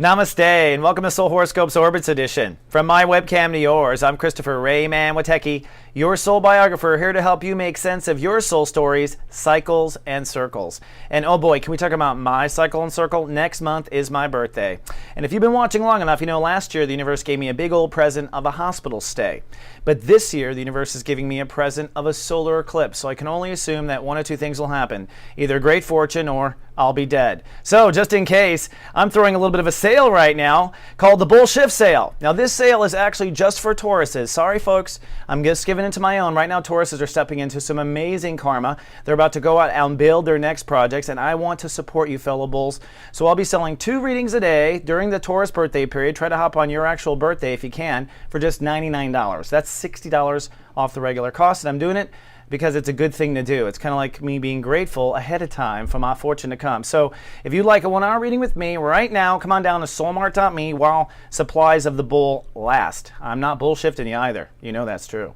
Namaste, and welcome to Soul Horoscopes Orbits Edition. From my webcam to yours, I'm Christopher Rayman Witecki, your soul biographer, here to help you make sense of your soul stories, cycles, and circles. And oh boy, can we talk about my cycle and circle? Next month is my birthday. And if you've been watching long enough, you know last year the universe gave me a big old present of a hospital stay. But this year, the universe is giving me a present of a solar eclipse, so I can only assume that one of two things will happen. Either great fortune or I'll be dead. So, just in case, I'm throwing a little bit of a sale right now called the Bull Shift Sale. Now, this sale is actually just for Tauruses. Sorry, folks, I'm just giving it to my own. Right now, Tauruses are stepping into some amazing karma. They're about to go out and build their next projects, and I want to support you, fellow Bulls. So, I'll be selling 2 readings a day during the Taurus birthday period. Try to hop on your actual birthday if you can for just $99. That's $60 off the regular cost, and I'm doing it because it's a good thing to do. It's kind of like me being grateful ahead of time for my fortune to come. So if you'd like a 1-hour reading with me right now, come on down to soulmart.me while supplies of the bull last. I'm not bullshifting you either. You know that's true.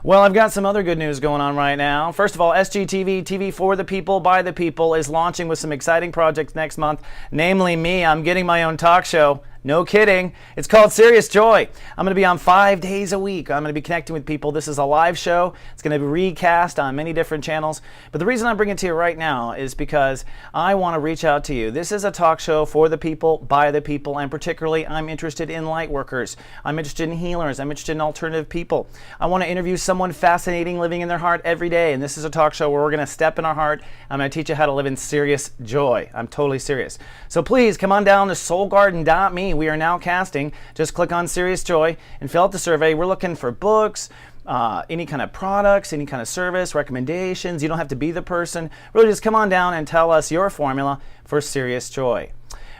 Well, I've got some other good news going on right now. First of all, SGTV, TV for the people, by the people, is launching with some exciting projects next month. Namely me, I'm getting my own talk show. No kidding. It's called Serious Joy. I'm going to be on 5 days a week. I'm going to be connecting with people. This is a live show. It's going to be recast on many different channels. But the reason I'm bringing it to you right now is because I want to reach out to you. This is a talk show for the people, by the people, and particularly I'm interested in light workers. I'm interested in healers. I'm interested in alternative people. I want to interview someone fascinating living in their heart every day. And this is a talk show where we're going to step in our heart. I'm going to teach you how to live in serious joy. I'm totally serious. So please come on down to soulgarden.me. We are now casting. Just click on Serious Joy and fill out the survey. We're looking for books, any kind of products, any kind of service, recommendations. You don't have to be the person. Really just come on down and tell us your formula for serious joy.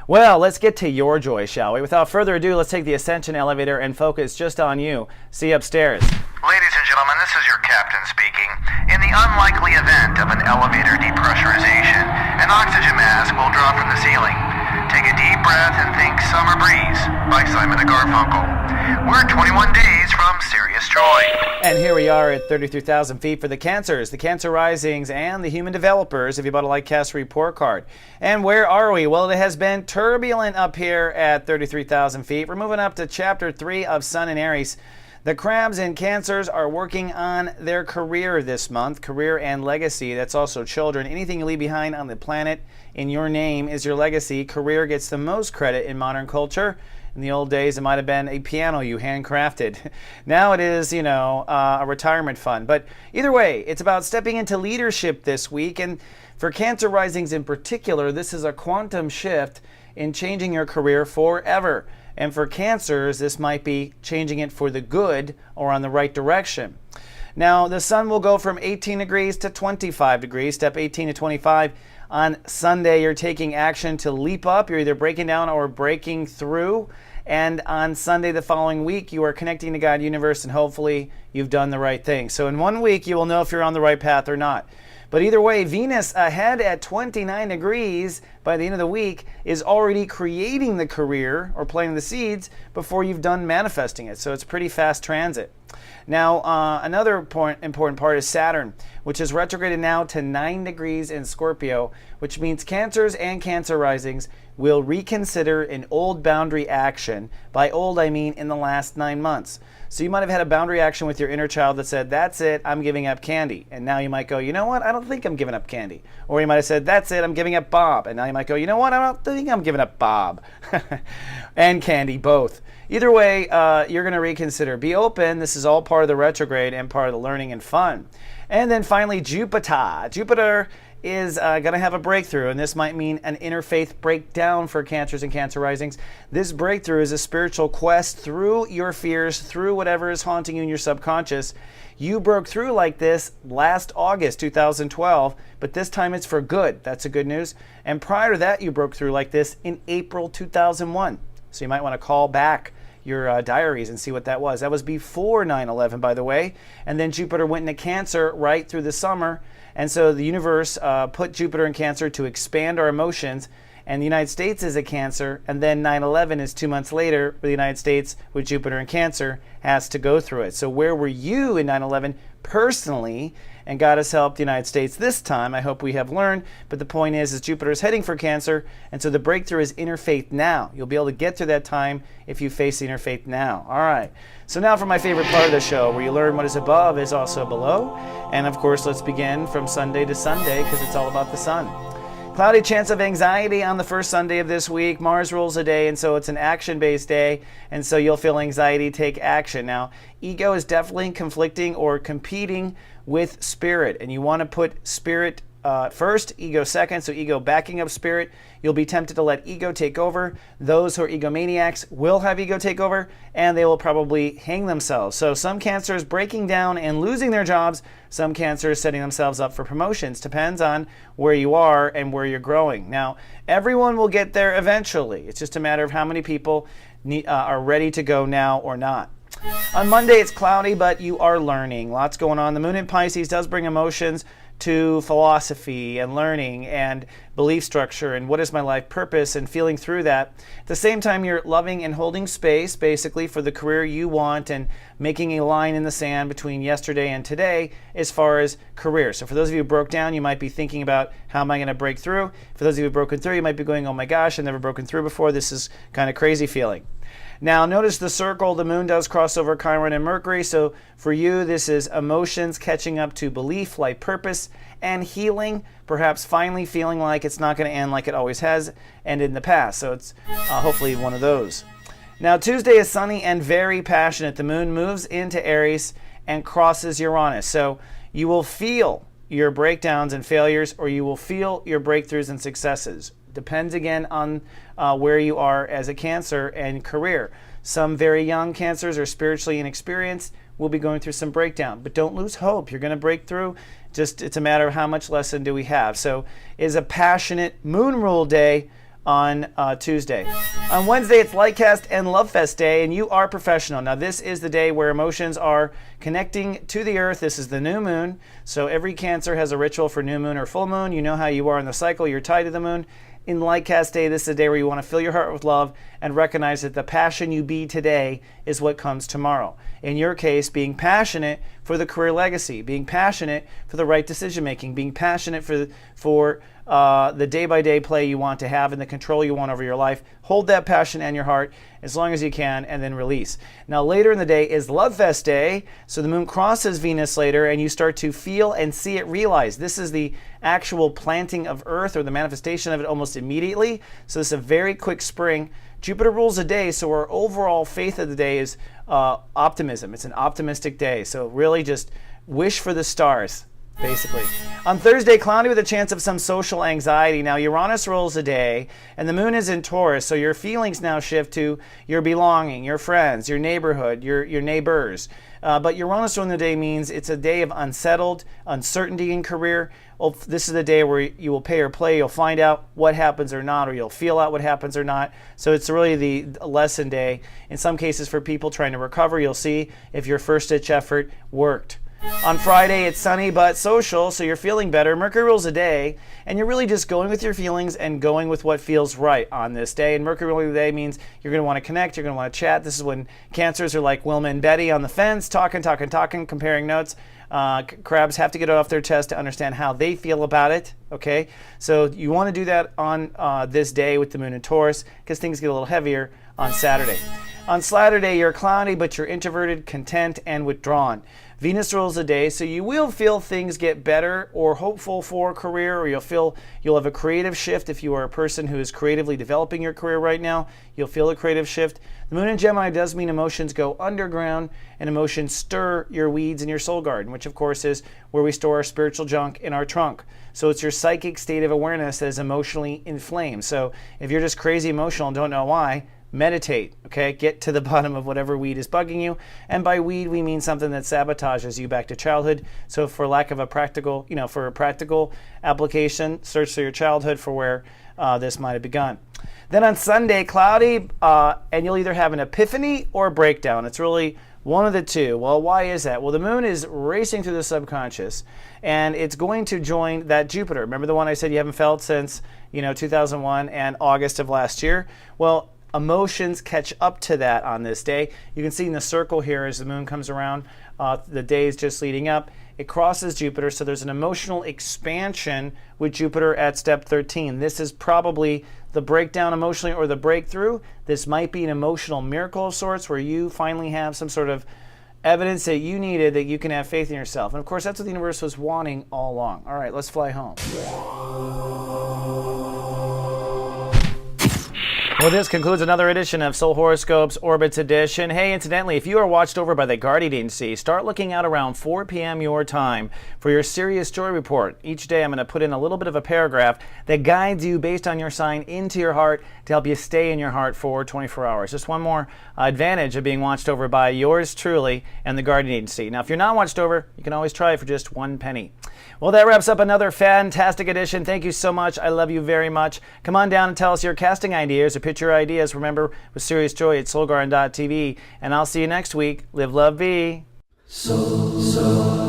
Well, let's get to your joy, shall we? Without further ado, let's take the Ascension elevator and focus just on you. See you upstairs. Ladies and gentlemen, this is your captain speaking. In the unlikely event of an elevator depressurization, an oxygen mask will drop from the ceiling. Take a deep breath and think Summer Breeze by Simon & Garfunkel. We're 21 days from Serious Joy. And here we are at 33,000 feet for the Cancers, the Cancer Risings, and the Human Developers, if you bought a Lightcast report card. And where are we? Well, it has been turbulent up here at 33,000 feet. We're moving up to Chapter 3 of Sun and Aries. The Crabs and Cancers are working on their career this month, career and legacy. That's also children. Anything you leave behind on the planet in your name is your legacy. Career gets the most credit in modern culture. In the old days, it might have been a piano you handcrafted. Now it is, a retirement fund. But either way, it's about stepping into leadership this week. And for Cancer Risings in particular, this is a quantum shift in changing your career forever. And for Cancers, this might be changing it for the good or on the right direction. Now, the sun will go from 18 degrees to 25 degrees, step 18 to 25. On Sunday, you're taking action to leap up. You're either breaking down or breaking through. And on Sunday the following week, you are connecting to God, universe, and hopefully you've done the right thing. So in 1 week, you will know if you're on the right path or not. But either way, Venus ahead at 29 degrees by the end of the week is already creating the career or planting the seeds before you've done manifesting it. So it's pretty fast transit. Now, another important part is Saturn, which is retrograded now to 9 degrees in Scorpio, which means Cancers and Cancer Risings will reconsider an old boundary action. By old, I mean in the last 9 months. So you might have had a boundary action with your inner child that said, that's it, I'm giving up candy. And now you might go, you know what, I don't think I'm giving up candy. Or you might have said, that's it, I'm giving up Bob. And now you might go, you know what, I don't think I'm giving up Bob. And candy, both. Either way, you're going to reconsider. Be open. This is all part of the retrograde and part of the learning and fun. And then finally, Jupiter. Jupiter is going to have a breakthrough, and this might mean an interfaith breakdown for Cancers and Cancer Risings. This breakthrough is a spiritual quest through your fears, through whatever is haunting you in your subconscious. You broke through like this last August 2012, but this time it's for good. That's the good news. And prior to that, you broke through like this in April 2001. So you might want to call back your diaries and see what that was. That was before 9/11, by the way. And then Jupiter went into Cancer right through the summer. And so the universe put Jupiter in Cancer to expand our emotions. And the United States is a Cancer. And then 9/11 is 2 months later, where the United States with Jupiter in Cancer has to go through it. So where were you in 9/11 personally? and God has helped the United States this time. I hope we have learned. But the point is Jupiter is heading for Cancer, and so the breakthrough is inner faith now. You'll be able to get through that time if you face inner faith now. All right. So now for my favorite part of the show, where you learn what is above is also below. And of course, let's begin from Sunday to Sunday, because it's all about the sun. Cloudy chance of anxiety on the first Sunday of this week. Mars rules the day, and so it's an action-based day, and so you'll feel anxiety, take action. Now, ego is definitely conflicting or competing with spirit, and you want to put spirit first, ego second, so ego backing up spirit. You'll be tempted to let ego take over. Those who are egomaniacs will have ego take over, and they will probably hang themselves. So some Cancers breaking down and losing their jobs, some Cancers setting themselves up for promotions. Depends on where you are and where you're growing. Now, everyone will get there eventually. It's just a matter of how many people are ready to go now or not. On Monday, it's cloudy, but you are learning. Lots going on. The moon in Pisces does bring emotions to philosophy and learning and belief structure and what is my life purpose and feeling through that. At the same time, you're loving and holding space basically for the career you want and making a line in the sand between yesterday and today as far as career. So for those of you who broke down, you might be thinking about how am I going to break through. For those of you who broken through, you might be going, oh my gosh, I've never broken through before. This is kind of crazy feeling. Now, notice the circle. The moon does cross over Chiron and Mercury. So for you, this is emotions catching up to belief, life purpose, and healing. Perhaps finally feeling like it's not going to end like it always has ended in the past. So it's hopefully one of those. Now, Tuesday is sunny and very passionate. The moon moves into Aries and crosses Uranus. So you will feel your breakdowns and failures, or you will feel your breakthroughs and successes. Depends again on where you are as a Cancer and career. Some very young Cancers or spiritually inexperienced will be going through some breakdown, but don't lose hope. You're going to break through. Just it's a matter of how much lesson do we have. So it is a passionate moon rule day on Tuesday. On Wednesday, it's Lightcast and Love Fest day, and you are professional. Now, this is the day where emotions are connecting to the earth. This is the new moon. So every Cancer has a ritual for new moon or full moon. You know how you are in the cycle. You're tied to the moon. In Lightcast Day, this is a day where you want to fill your heart with love and recognize that the passion you be today is what comes tomorrow. In your case, being passionate for the career legacy, being passionate for the right decision making, being passionate for the day-by-day play you want to have and the control you want over your life. Hold that passion in your heart as long as you can and then release. Now, later in the day is Love Fest Day. So the moon crosses Venus later and you start to feel and see it realized. This is the actual planting of Earth or the manifestation of it almost immediately. So this is a very quick spring. Jupiter rules the day, so our overall faith of the day is optimism. It's an optimistic day. So really just wish for the stars, basically. On Thursday, cloudy with a chance of some social anxiety. Now, Uranus rules the day, and the moon is in Taurus, so your feelings now shift to your belonging, your friends, your neighborhood, your neighbors. But Uranus ruling the day means it's a day of unsettled, uncertainty in career. Well, this is the day where you will pay or play. You'll find out what happens or not, or you'll feel out what happens or not. So it's really the lesson day. In some cases, for people trying to recover, you'll see if your first-ditch effort worked. On Friday, it's sunny but social, so you're feeling better. Mercury rules the day, and you're really just going with your feelings and going with what feels right on this day. And Mercury ruling the day means you're going to want to connect, you're going to want to chat. This is when Cancers are like Wilma and Betty on the fence, talking, comparing notes. Crabs have to get it off their chest to understand how they feel about it, okay? So you want to do that on this day with the moon in Taurus because things get a little heavier on Saturday. On Saturday, you're cloudy, but you're introverted, content, and withdrawn. Venus rules the day, so you will feel things get better or hopeful for a career, or you'll have a creative shift. If you are a person who is creatively developing your career right now, you'll feel a creative shift. The moon in Gemini does mean emotions go underground and emotions stir your weeds in your soul garden, which of course is where we store our spiritual junk in our trunk. So it's your psychic state of awareness that is emotionally inflamed. So if you're just crazy emotional and don't know why, meditate, okay? Get to the bottom of whatever weed is bugging you. And by weed, we mean something that sabotages you back to childhood. So for lack of a practical, for a practical application, search through your childhood for where this might have begun. Then on Sunday, cloudy, and you'll either have an epiphany or a breakdown. It's really one of the two. Well, why is that? Well, the moon is racing through the subconscious, and it's going to join that Jupiter. Remember the one I said you haven't felt since, 2001 and August of last year? Well, emotions catch up to that on this day. You can see in the circle here as the moon comes around, the days just leading up, it crosses Jupiter, so there's an emotional expansion with Jupiter at step 13. This is probably the breakdown emotionally or the breakthrough. This might be an emotional miracle of sorts where you finally have some sort of evidence that you needed, that you can have faith in yourself. And of course, that's what the universe was wanting all along. All right, let's fly home. Well, this concludes another edition of Soul Horoscopes Orbits Edition. Hey, incidentally, if you are watched over by the guardian agency, start looking out around 4 p.m. your time for your Serious Joy Report. Each day I'm going to put in a little bit of a paragraph that guides you based on your sign into your heart to help you stay in your heart for 24 hours. Just one more advantage of being watched over by yours truly and the guardian agency. Now, if you're not watched over, you can always try it for just 1 penny. Well, that wraps up another fantastic edition. Thank you so much. I love you very much. Come on down and tell us your casting ideas or pitch your ideas. Remember, with Serious Joy at soulgarden.tv. And I'll see you next week. Live, love, be. So.